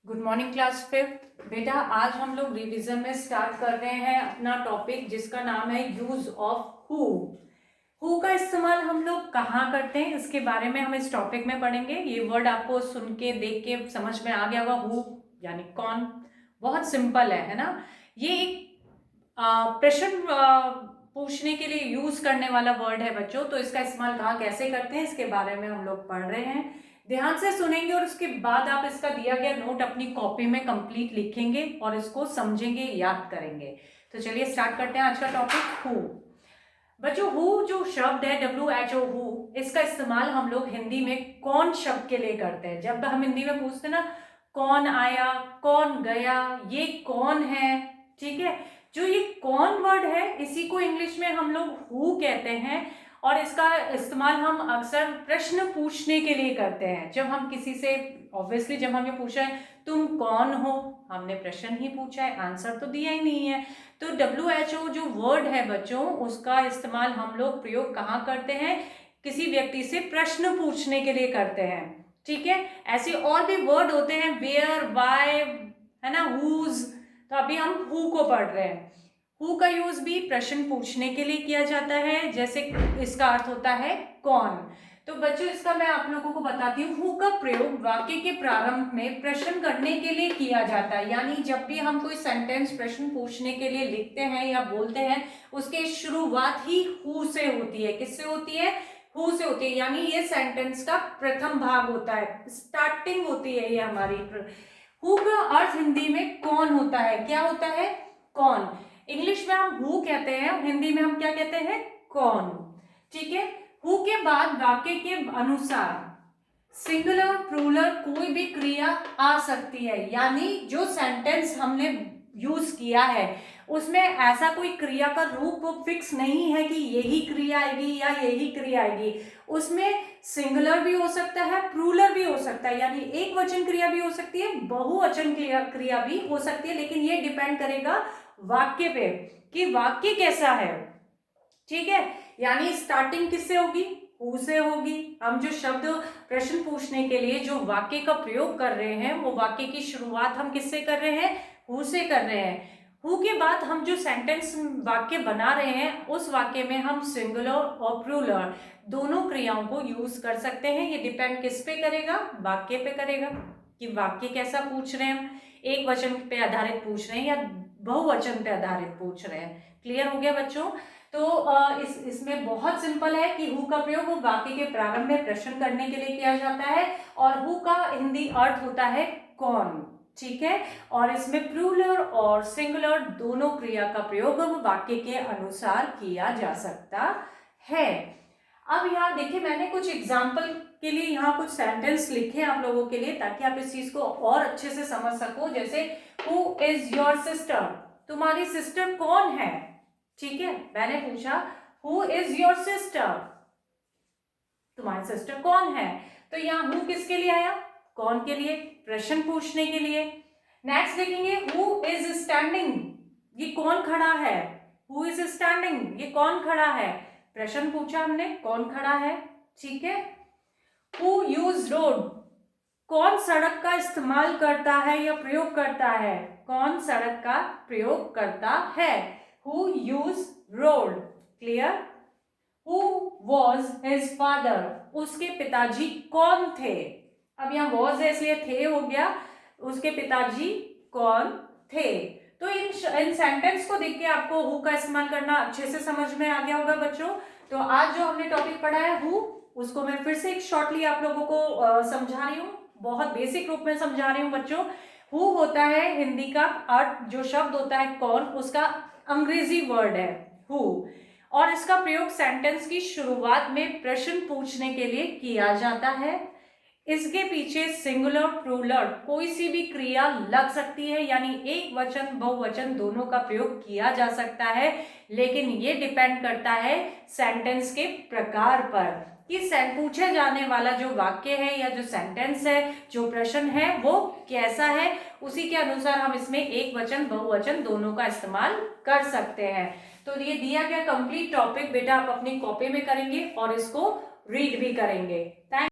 Good morning class fifth. बेटा आज हम लोग रिवीजन में स्टार्ट कर रहे हैं अपना टॉपिक जिसका नाम है यूज ऑफ हु का इस्तेमाल हम लोग कहाँ करते हैं इसके बारे में हम इस टॉपिक में पढ़ेंगे। ये वर्ड आपको सुन के देख के समझ में आ गया होगा। हु यानी कौन, बहुत सिंपल है ना। ये एक प्रश्न पूछने के लिए यूज करने वाला वर्ड है बच्चों। तो इसका इस्तेमाल कहाँ कैसे करते हैं इसके बारे में हम लोग पढ़ रहे हैं। ध्यान से सुनेंगे और उसके बाद आप इसका दिया गया नोट अपनी कॉपी में कंप्लीट लिखेंगे और इसको समझेंगे, याद करेंगे। तो चलिए स्टार्ट करते हैं आज का टॉपिक हु। बच्चों हु जो शब्द है WHO हु, इसका इस्तेमाल हम लोग हिंदी में कौन शब्द के लिए करते हैं। जब हम हिंदी में पूछते हैं ना कौन आया, कौन गया, ये कौन है, ठीक है। जो ये कौन वर्ड है इसी को इंग्लिश में हम लोग हु कहते हैं और इसका इस्तेमाल हम अक्सर प्रश्न पूछने के लिए करते हैं। जब हम किसी से ऑब्वियसली जब हम ये पूछा है तुम कौन हो, हमने प्रश्न ही पूछा है, आंसर तो दिया ही नहीं है। तो WHO जो वर्ड है बच्चों उसका इस्तेमाल हम लोग प्रयोग कहाँ करते हैं, किसी व्यक्ति से प्रश्न पूछने के लिए करते हैं, ठीक है। ऐसे और भी वर्ड होते हैं वेयर, वाई, है ना, हुज। तो अभी हम हु को पढ़ रहे हैं। हु का यूज भी प्रश्न पूछने के लिए किया जाता है, जैसे इसका अर्थ होता है कौन। तो बच्चों इसका मैं आप लोगों को बताती हूँ। हु का प्रयोग वाक्य के प्रारंभ में प्रश्न करने के लिए किया जाता है। यानी जब भी हम कोई सेंटेंस प्रश्न पूछने के लिए लिखते हैं या बोलते हैं उसके शुरुआत ही हु से होती है। किससे होती है? हु से होती है। यानी ये सेंटेंस का प्रथम भाग होता है, स्टार्टिंग होती है ये हमारी। हु का अर्थ हिंदी में कौन होता है। क्या होता है? कौन। इंग्लिश में हम हु कहते हैं, हिंदी में हम क्या कहते हैं? कौन, ठीक है। हु के बाद वाक्य के अनुसार सिंगुलर प्लूरल कोई भी क्रिया आ सकती है। यानी जो सेंटेंस हमने यूज किया है उसमें ऐसा कोई क्रिया का रूप फिक्स नहीं है कि यही क्रिया आएगी या यही क्रिया आएगी। उसमें सिंगुलर भी हो सकता है, प्लूरल भी हो सकता है, यानी एक वचन क्रिया भी हो सकती है, बहुवचन क्रिया भी हो सकती है। लेकिन ये डिपेंड करेगा वाक्य पे कि वाक्य कैसा है, ठीक है। यानी स्टार्टिंग किससे होगी? हु से होगी। हम जो शब्द प्रश्न पूछने के लिए जो वाक्य का प्रयोग कर रहे हैं वो वाक्य की शुरुआत हम किससे कर रहे हैं? हु से कर रहे हैं। हु के बाद हम जो सेंटेंस वाक्य बना रहे हैं उस वाक्य में हम सिंगुलर और प्लूरल दोनों क्रियाओं को यूज कर सकते हैं। ये डिपेंड किस पे करेगा? वाक्य पे करेगा कि वाक्य कैसा पूछ रहे हैं हम, एक वचन पे आधारित पूछ रहे हैं या बहुवचन पे आधारित पूछ रहे हैं। क्लियर हो गया बच्चों? तो इसमें बहुत सिंपल है कि हु का प्रयोग वाक्य के प्रारंभ में प्रश्न करने के लिए किया जाता है और हु का हिंदी अर्थ होता है कौन, ठीक है। और इसमें प्लूरल और सिंगुलर दोनों क्रिया का प्रयोग वाक्य के अनुसार किया जा सकता है। अब यहाँ देखिए मैंने कुछ एग्जाम्पल के लिए यहाँ कुछ सेंटेंस लिखे आप लोगों के लिए ताकि आप इस चीज को और अच्छे से समझ सको। जैसे हु इज योर सिस्टर, तुम्हारी सिस्टर कौन है, ठीक है। मैंने पूछा हु इज योर सिस्टर, तुम्हारी सिस्टर कौन है। तो यहाँ हु किसके लिए आया? कौन के लिए, प्रश्न पूछने के लिए। नेक्स्ट देखेंगे हु इज स्टैंडिंग, ये कौन खड़ा है। हु इज स्टैंडिंग, ये कौन खड़ा है, प्रश्न पूछा हमने, कौन खड़ा है, ठीक है। हु यूज रोड, कौन सड़क का इस्तेमाल करता है या प्रयोग करता है, कौन सड़क का प्रयोग करता है। Who used road, clear? Who was his father, उसके पिताजी कौन थे। अब यहाँ was है इसलिए थे हो गया, उसके पिताजी कौन थे। तो इन सेंटेंस को देख के आपको हु का इस्तेमाल करना अच्छे से समझ में आ गया होगा बच्चों। तो आज जो हमने टॉपिक पढ़ा है हु, उसको मैं फिर से एक शॉर्टली आप लोगों को समझा रही हूँ, बहुत बेसिक रूप में समझा रही हूँ बच्चों। हु होता है हिंदी का अर्थ, जो शब्द होता है कौन, उसका अंग्रेजी वर्ड है हु और इसका प्रयोग सेंटेंस की शुरुआत में प्रश्न पूछने के लिए किया जाता है। इसके पीछे सिंगुलर प्लूरल कोई सी भी क्रिया लग सकती है, यानी एक वचन बहुवचन दोनों का प्रयोग किया जा सकता है। लेकिन ये डिपेंड करता है सेंटेंस के प्रकार पर कि पूछे जाने वाला जो वाक्य है या जो सेंटेंस है, जो प्रश्न है वो कैसा है। उसी के अनुसार हम इसमें एक वचन बहुवचन दोनों का इस्तेमाल कर सकते हैं। तो ये दिया गया कंप्लीट टॉपिक बेटा आप अपनी कॉपी में करेंगे और इसको रीड भी करेंगे। थैंक